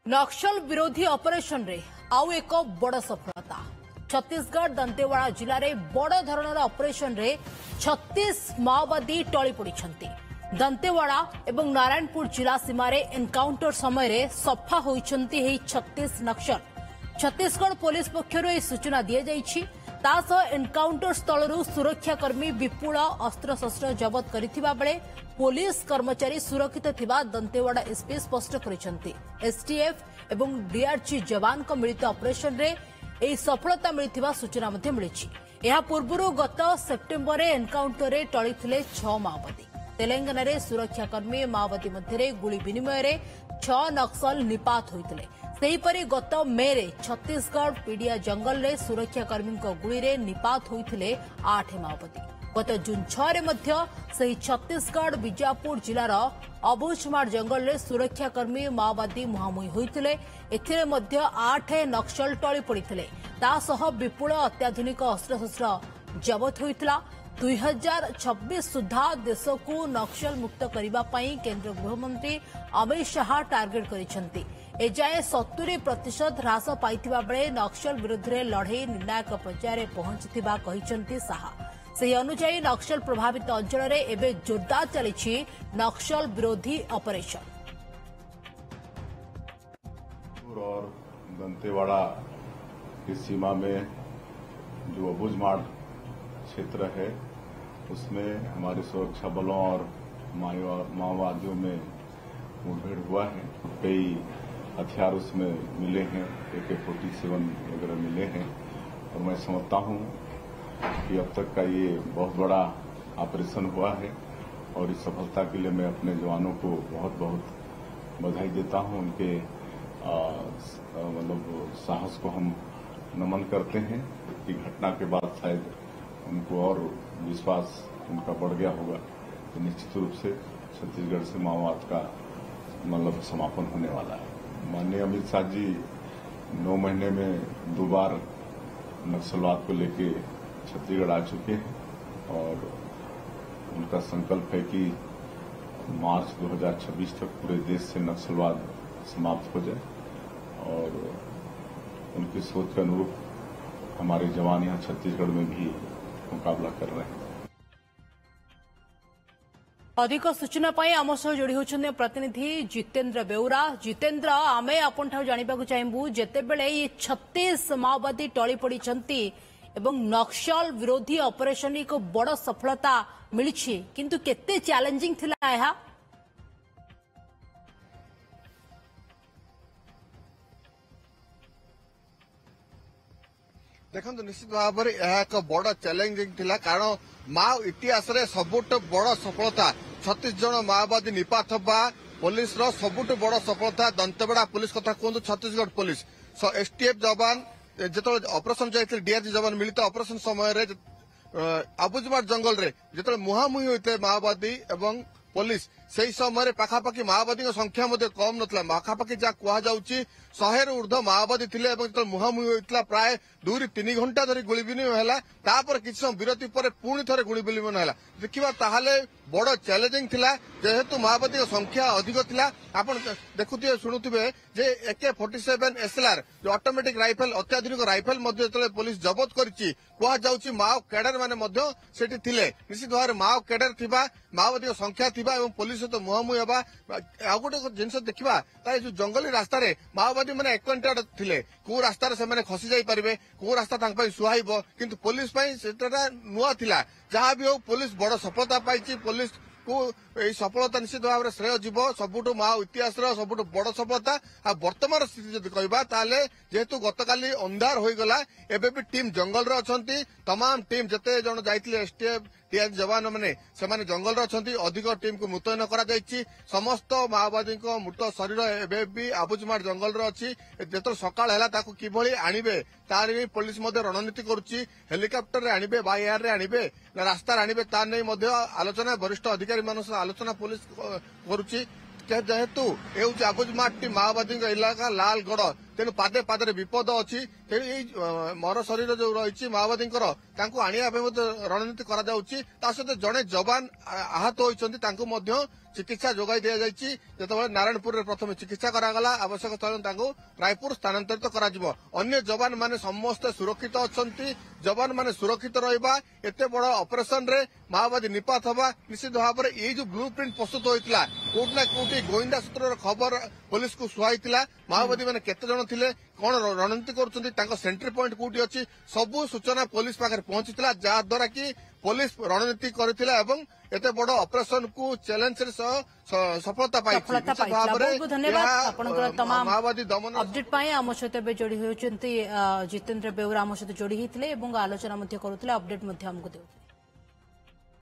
नक्सल विरोधी ऑपरेशन रे आउ एक बड़ सफलता। छत्तीसगढ़ दंतेवाड़ा जिले में बड़ धरणर ऑपरेशन रे 36 माओवादी टली पड़िछंती। दंतेवाड़ा एवं नारायणपुर जिला सीमारे एनकाउंटर समय रे सफा होइछंती हे 36 नक्सल। छत्तीसगढ़ पुलिस पक्षरु ए सूचना दिया जाइछि। तासह एनकाउंटर स्थलरू सुरक्षाकर्मी विपुल अस्त्रशस्त्र जबत करिथिबा बेले पुलिस कर्मचारी सुरक्षित थिबा दंतेवाड़ा एसपी स्पष्ट करिसेंती। एसटीएफ एवं डीआरजी जवान को मिलित ऑपरेशन रे ए सफलता मिलिथिबा सूचना मध्ये मिलिछि। एहा पूर्वरु गत सेप्टेम्बर एनकाउंटर रे टळिथिले 6 माओवादी। तेलंगाना रे सुरक्षाकर्मी माओवादी मध्यरे गुली विनिमय रे 6 नक्सल निपात होइतिले। सेहीपरि गत मे रे छत्तीसगढ़ पीडिया जंगल रे सुरक्षाकर्मी गुली रे निपात होइतिले 8 माओवादी। गत जून 6 रे मध्य सही छत्तीसगढ़ बीजापुर जिलार अबुझमाड़ जंगल रे सुरक्षाकर्मी माओवादी मुहांमुही होइतिले। एथिरे मध्य 8 नक्सल टळी पड़िथिले। तासह विपुल अत्याधुनिक अस्त्रशस्त्र जबत होइतिला। 2026 सुधा देश को नक्सल मुक्त करने पई केंद्र गृहमंत्री अमित शाह टार्गेट करिसेंती। एजाए 70% ह्रास पाइथिबा बेले नक्सल विरुद्ध रे लड़ाई निर्णायक पर्यायर पहुंचथिबा कहिसेंती शाह। से अनुसार नक्सल प्रभावित अंचल रे एबे जोरदार चलिछि नक्सल विरोधी ऑपरेशन। और दंतेवाड़ा की सीमा में जो अबुझमाड़ क्षेत्र है उसमें हमारे सुरक्षा बलों और माओवादियों में मुठभेड़ हुआ है। कई हथियार उसमें मिले हैं, AK-47 वगैरह मिले हैं और मैं समझता हूं कि अब तक का ये बहुत बड़ा ऑपरेशन हुआ है और इस सफलता के लिए मैं अपने जवानों को बहुत बहुत बधाई देता हूं। उनके मतलब साहस को हम नमन करते हैं कि घटना के बाद शायद उनको और विश्वास उनका बढ़ गया होगा। तो निश्चित रूप से छत्तीसगढ़ से माओवाद का मतलब समापन होने वाला है। माननीय अमित शाह जी 9 महीने में 2 बार नक्सलवाद को लेके छत्तीसगढ़ आ चुके हैं और उनका संकल्प है कि मार्च 2026 तक पूरे देश से नक्सलवाद समाप्त हो जाए और उनकी सोच के अनुरूप हमारे जवान यहाँ छत्तीसगढ़ में भी मुकाबला कर रहे हैं। अधिक सूचना पाई आम सह जोड़ी होछन्ते प्रतिनिधि जितेंद्र बेउरा। जितेंद्र, आमे आपन ठाउ जानिबाकु चाहबु जेतेबेले ये 36 माओवादी टळी पड़िछंती एवं नक्सल विरोधी ऑपरेशन एक बड़ सफलता मिलिछि, किंतु केते चैलेंजिंग थिला एहा? देखो निश्चित भाव में यह एक बड़ चैलेंजिंग थिला, कारण माओ इतिहास रे सबुठ बड़ सफलता 36 जन माओवादी निपात होगा पुलिस रो सबुठ बड़ सफलता। दंतेवाड़ा पुलिस कथा कहतु, छत्तीसगढ़ पुलिस एसटीएफ जवान जो ऑपरेशन जाइए डीआरजी जवान मिलित ऑपरेशन समय अबुझमाड़ जंगल रे जो मुहांमुही होते माओवादी एवं पुलिस से समय पाखापाखि माओवादी संख्या कम नथिला। पाखापाखि जहाँ कहुच्छी 100 रु ऊर्ध्व माओवादी थिले एवं मुहांमुही होता प्राय 2-3 घंटा धरी गुली विनिमय है। किसी समय विरति पर पुणी थे गुली विनिमय है। देखा ताहले बड़ चैलेंजिंग थिला जेहेतु माओवादी संख्या अधिक थिला। आपण देखुथिबे शुणुथिबे जे AK-47 SLR जो ऑटोमेटिक राइफल अत्याधुनिक राइफल मध्य पुलिस जबत करिछि कहुच्छी माओ कैडर माने मध्य सेठी थिले। निश्चित भाव माओ कैडर थिबा माओवादी संख्या थिबा एवं पुलिस तो मुहांमुही होगा। आ गोटे जिनस देखा जो जंगली रास्ता रे माओवादी मैंने एक्वेंटेड थिले, को रास्तार से खसी जाई परिबे, को रास्ता तांको सुहाइबो, किंतु पुलिस पई सेटा नुआ थिला। जहाँ भी हो पुलिस बड़ सफलता पाई। पुलिस को यही सफलता निश्चित भाव में श्रेय जीव सबुठ माओ इतिहास सबुठ बड़ सफलता। आ वर्तमान स्थिति जब कहवा ताले जेहेतु गतकाली अंधार होईगला एबे भी टीम जंगल रे अछंती। तमाम टीम जते जण जाइतिले एसटीएफ डीआरजी जवान माने सेमाने जंगल रे अछंती। अधिक टीम को मुतयन करा जायछि। समस्त माओवादी को मृत शरीर एबे भी अबुझमाड़ जंगल रे अछि। जेतो सकाळ हैला ताकू किभଳି आनिबे तार भी पुलिस मध्य रणनीति करुछि। हेलिकॉप्टर रे आनिबे बाय एयर रे आनिबे ना रास्ता रे आनिबे तार नै मध्य आलोचना वरिष्ठ अधिकारी मान आलोचना पुलिस करुछि। जेहेतु ए अबुझमाड़ माओवादी इलाका लालगढ़ तेणु पादे पादे विपद अच्छी तेणु यही मर शरीर जो रही माओवादी आने रणनीति करा सहित जड़े जवान आहत होती चिकित्सा जोगाई दि जाइए जो नारायणपुर में प्रथम चिकित्सा करागला आवश्यक स्थल रायपुर स्थानांतरित करा अन्य जवान माने समस्त सुरक्षित अच्छा जवान माने सुरक्षित रहा एत बड़ ऑपरेशन रे माओवादी निपात हवा निश्चित भाव में ये जो ब्लू प्रिंट प्रस्तुत होता कोटि ना कोटि गोइंदा सूत्र खबर पुलिस को सुहाईला माओवादी मैंने केते जन थिले कौन रणनीति कर सेंट्री पॉइंट कोटी अच्छी सबू सूचना पुलिस पाखे पहुंची जहाद्वारा कि पुलिस रणनीति करथिला एवं एते बड़ ऑपरेशन को चैलेंज सफलता पाई बहुत धन्यवाद आपनकर तमाम माओवादी दमन अपडेट पाए आम सहित जोड़ी होती जितेंद्र बेउरा आम सहित जोड़ी होते आलोचना करुले अपडेट हमको दे